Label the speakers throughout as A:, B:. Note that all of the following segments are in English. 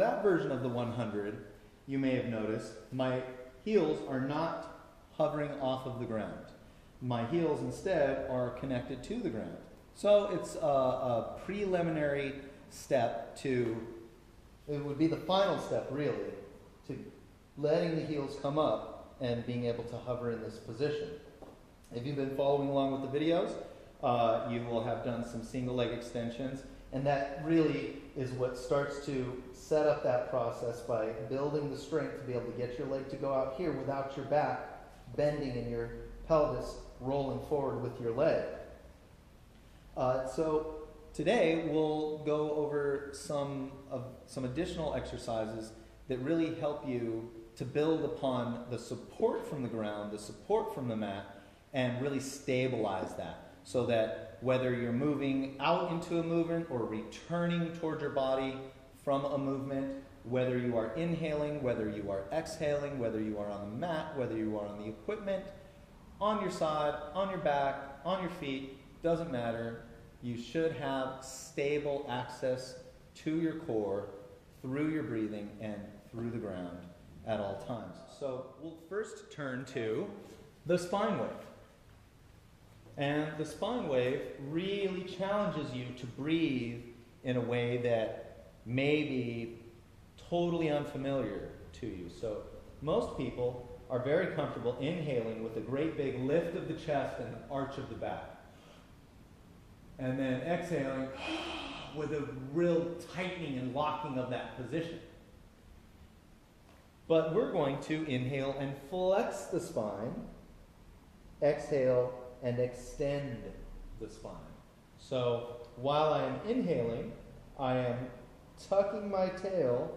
A: that version of the 100, you may have noticed, my heels are not hovering off of the ground. My heels instead are connected to the ground. So it's a preliminary step to, it would be the final step really, to letting the heels come up and being able to hover in this position. If you've been following along with the videos, you will have done some single leg extensions, and that really is what starts to set up that process by building the strength to be able to get your leg to go out here without your back bending and your pelvis rolling forward with your leg. So today we'll go over some additional exercises that really help you to build upon the support from the ground, the support from the mat, and really stabilize that, so that whether you're moving out into a movement or returning towards your body from a movement, whether you are inhaling, whether you are exhaling, whether you are on the mat, whether you are on the equipment, on your side, on your back, on your feet, doesn't matter. You should have stable access to your core through your breathing and through the ground at all times. So we'll first turn to the spine wave. And the spine wave really challenges you to breathe in a way that may be totally unfamiliar to you. So most people are very comfortable inhaling with a great big lift of the chest and an arch of the back. And then exhaling with a real tightening and locking of that position. But we're going to inhale and flex the spine, exhale and extend the spine. So while I am inhaling, I am tucking my tailbone,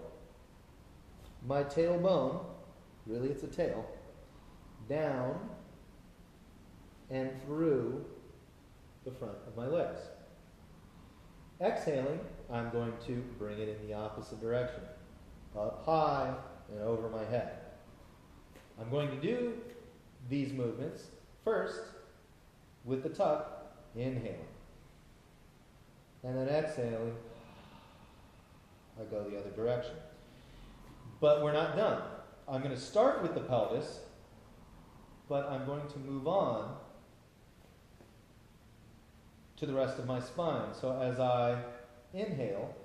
A: really it's a tail, down and through the front of my legs. Exhaling, I'm going to bring it in the opposite direction, up high and over my head. I'm going to do these movements first with the tuck, inhaling. And then exhaling, I go the other direction. But we're not done. I'm going to start with the pelvis, but I'm going to move on to the rest of my spine. So as I inhale,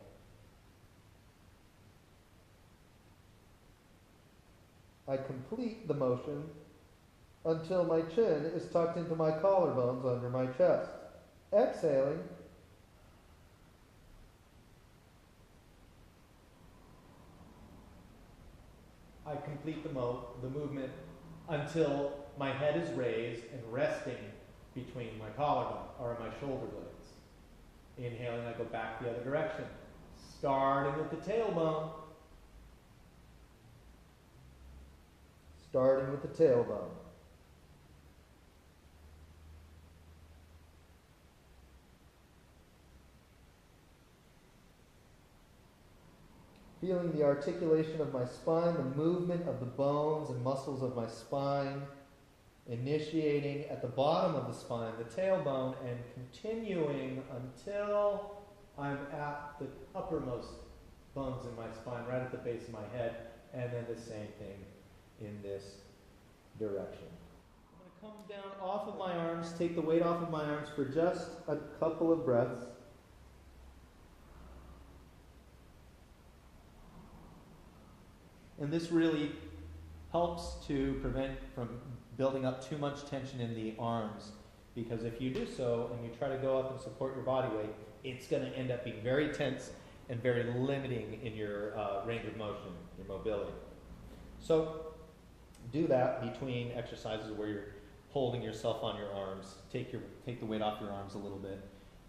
A: I complete the motion until my chin is tucked into my collarbones under my chest. Exhaling, I complete the movement until my head is raised and resting between my collarbone or my shoulder blades. Inhaling, I go back the other direction, starting with the tailbone. Starting with the tailbone. Feeling the articulation of my spine, the movement of the bones and muscles of my spine, initiating at the bottom of the spine, the tailbone, and continuing until I'm at the uppermost bones in my spine, right at the base of my head, and then the same thing in this direction. I'm going to come down off of my arms, take the weight off of my arms for just a couple of breaths. And this really helps to prevent from building up too much tension in the arms, because if you do so and you try to go up and support your body weight, it's going to end up being very tense and very limiting in your range of motion, your mobility. So do that between exercises where you're holding yourself on your arms. Take the weight off your arms a little bit.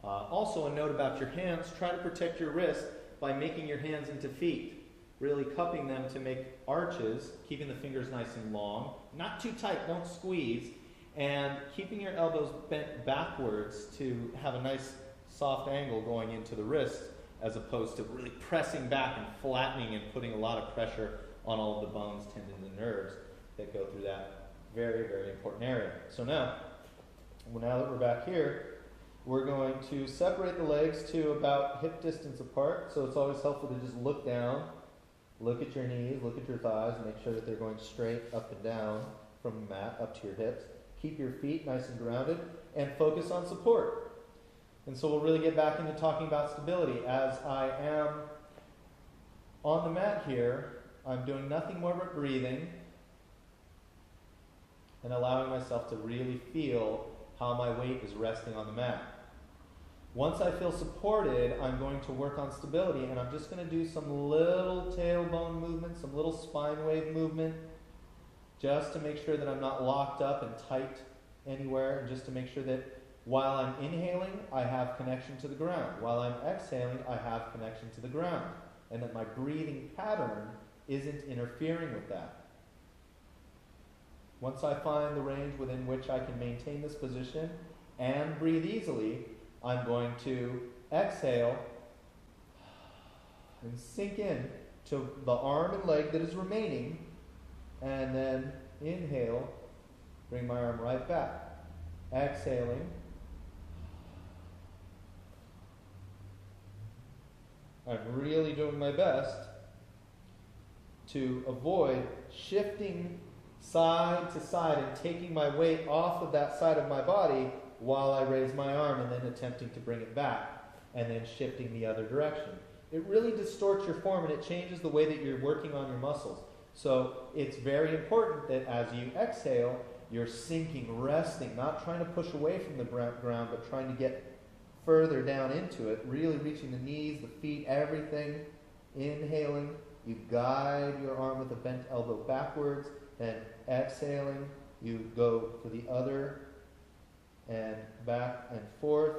A: Also, a note about your hands: try to protect your wrist by making your hands into feet. Really cupping them to make arches, keeping the fingers nice and long, not too tight, don't squeeze, and keeping your elbows bent backwards to have a nice soft angle going into the wrist, as opposed to really pressing back and flattening and putting a lot of pressure on all of the bones, tendons, and nerves that go through that very, very important area. So now that we're back here, we're going to separate the legs to about hip distance apart, so it's always helpful to just look down
B: Look at your knees, look at your thighs, make sure that they're going straight up and down from the mat up to your hips. Keep your feet nice and grounded and focus on support. And so we'll really get back into talking about stability. As I am on the mat here, I'm doing nothing more but breathing and allowing myself to really feel how my weight is resting on the mat. Once I feel supported, I'm going to work on stability, and I'm just going to do some little tailbone movement, some little spine wave movement, just to make sure that I'm not locked up and tight anywhere, and just to make sure that while I'm inhaling, I have connection to the ground. While I'm exhaling, I have connection to the ground, and that my breathing pattern isn't interfering with that. Once I find the range within which I can maintain this position and breathe easily, I'm going to exhale and sink in to the arm and leg that is remaining, and then inhale, bring my arm right back. Exhaling. I'm really doing my best to avoid shifting side to side and taking my weight off of that side of my body while I raise my arm and then attempting to bring it back and then shifting the other direction. It really distorts your form and it changes the way that you're working on your muscles. So it's very important that as you exhale, you're sinking, resting, not trying to push away from the ground, but trying to get further down into it, really reaching the knees, the feet, everything. Inhaling, you guide your arm with a bent elbow backwards, then exhaling, you go for the other and back and forth.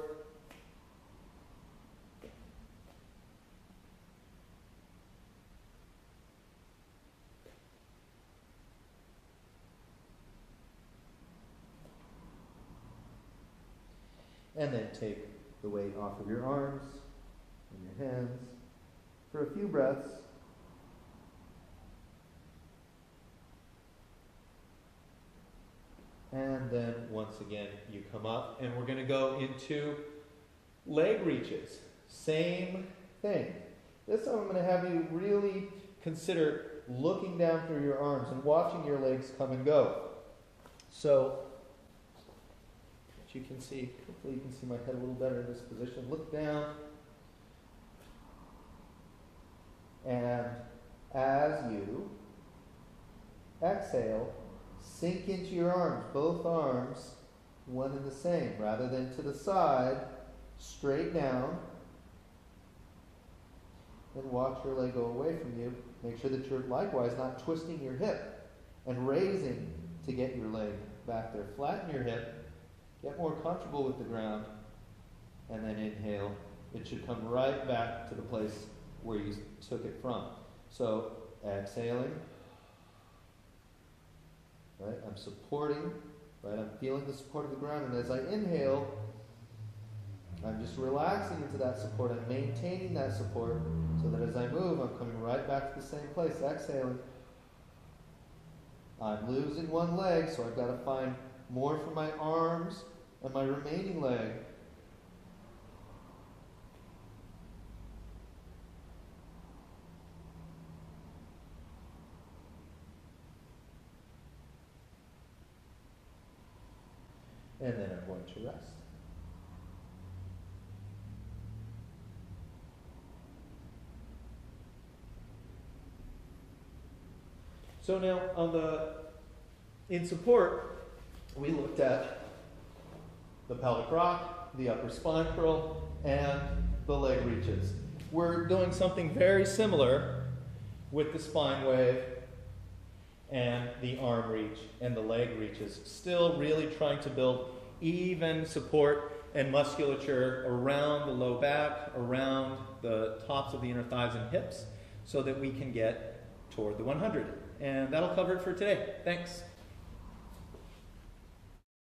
B: And then take the weight off of your arms and your hands for a few breaths. And then once again, you come up, and we're going to go into leg reaches. Same thing. This time I'm going to have you really consider looking down through your arms and watching your legs come and go. So, as you can see, hopefully you can see my head a little better in this position. Look down. And as you exhale, sink into your arms, both arms, one and the same, rather than to the side, straight down. Then watch your leg go away from you. Make sure that you're likewise not twisting your hip and raising to get your leg back there. Flatten your hip, get more comfortable with the ground, and then inhale. It should come right back to the place where you took it from. So, exhaling. Right? I'm supporting, right? I'm feeling the support of the ground, and as I inhale, I'm just relaxing into that support. I'm maintaining that support so that as I move, I'm coming right back to the same place. Exhaling. I'm losing one leg, so I've got to find more for my arms and my remaining leg. And then I'm going to rest. So now in support, we looked at the pelvic rock, the upper spine curl, and the leg reaches. We're doing something very similar with the spine wave and the arm reach and the leg reaches. Still really trying to build even support and musculature around the low back, around the tops of the inner thighs and hips, so that we can get toward the 100. And that'll cover it for today. Thanks.